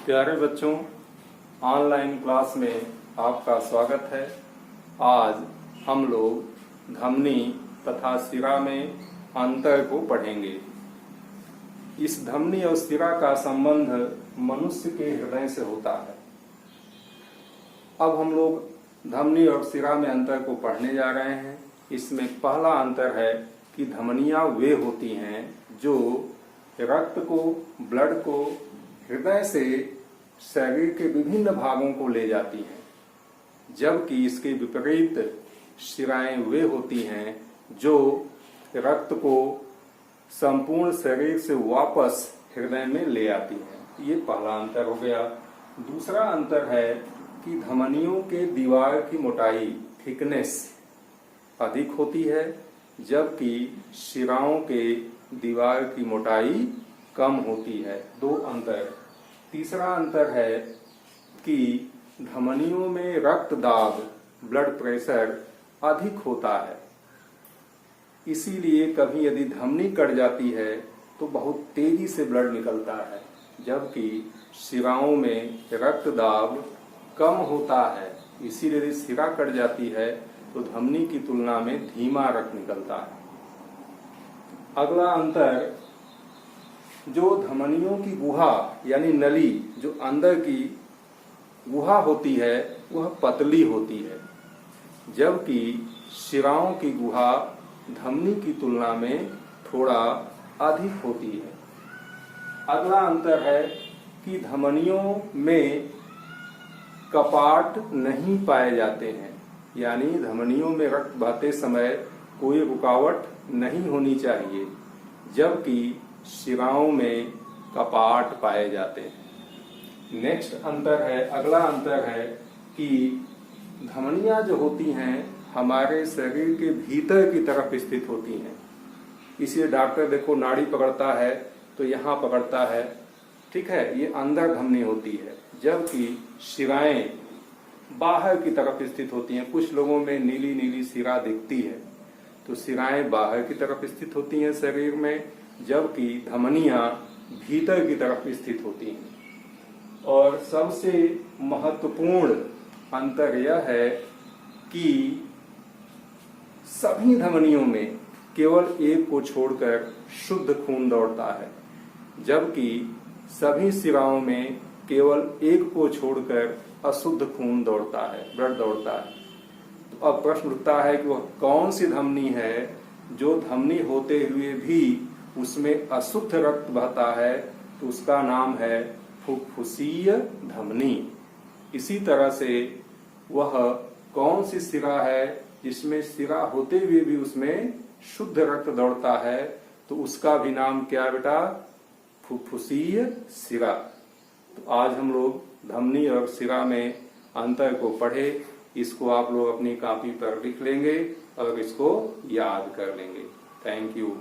प्यारे बच्चों, online class में आपका स्वागत है। आज हम लोग धमनी तथा सिरा में अंतर को पढ़ेंगे। इस धमनी और सिरा का संबंध मनुष्य के हृदय से होता है। अब हम लोग धमनी और सिरा में अंतर को पढ़ने जा रहे हैं। इसमें पहला अंतर है कि धमनियां वे होती हैं जो रक्त को, ब्लड को हृदय से शरीर के विभिन्न भागों को ले जाती हैं, जबकि इसके विपरीत शिराएं वे होती हैं जो रक्त को संपूर्ण शरीर से वापस हृदय में ले आती हैं। ये पहला अंतर हो गया। दूसरा अंतर है कि धमनियों के दीवार की मोटाई, थिकनेस अधिक होती है, जबकि शिराओं के दीवार की मोटाई कम होती है। दो अंतर। तीसरा अंतर है कि धमनियों में रक्त दाब, ब्लड प्रेशर अधिक होता है। इसीलिए कभी यदि धमनी कट जाती है तो बहुत तेजी से ब्लड निकलता है, जबकि शिराओं में रक्त दाब कम होता है। इसीलिए यदि सिरा कट जाती है तो धमनी की तुलना में धीमा रक्त निकलता है। अगला अंतर, जो धमनियों की गुहा यानी नली, जो अंदर की गुहा होती है वह पतली होती है, जबकि शिराओं की गुहा धमनी की तुलना में थोड़ा अधिक होती है। अगला अंतर है कि धमनियों में कपाट नहीं पाए जाते हैं, यानी धमनियों में रक्त बहते समय कोई रुकावट नहीं होनी चाहिए, जबकि शिराओं में कपाट पाए जाते हैं। नेक्स्ट अंतर है, अगला अंतर है कि धमनियां जो होती हैं हमारे शरीर के भीतर की तरफ स्थित होती हैं। इसलिए डॉक्टर देखो नाड़ी पकड़ता है तो यहाँ पकड़ता है, ठीक है, ये अंदर धमनी होती है, जबकि शिराएं बाहर की तरफ स्थित होती हैं। कुछ लोगों में नीली नीली सिरा दिखती है, तो सिराएं बाहर की तरफ स्थित होती हैं शरीर में, जबकि धमनियां भीतर की तरफ स्थित होती हैं। और सबसे महत्वपूर्ण अंतर यह है कि सभी धमनियों में केवल एक को छोड़कर शुद्ध खून दौड़ता है, जबकि सभी सिराओं में केवल एक को छोड़कर अशुद्ध खून दौड़ता है, ब्लड दौड़ता है। तो अब प्रश्न उठता है कि वह कौन सी धमनी है जो धमनी होते हुए भी उसमें अशुद्ध रक्त बहता है, तो उसका नाम है फुफ्फुसीय धमनी। इसी तरह से वह कौन सी सिरा है जिसमें सिरा होते हुए भी उसमें शुद्ध रक्त दौड़ता है, तो उसका भी नाम क्या बेटा? फुफ्फुसीय सिरा। तो आज हम लोग धमनी और सिरा में अंतर को पढ़े। इसको आप लोग अपनी कॉपी पर लिख लेंगे और इसको याद कर लेंगे। Thank you.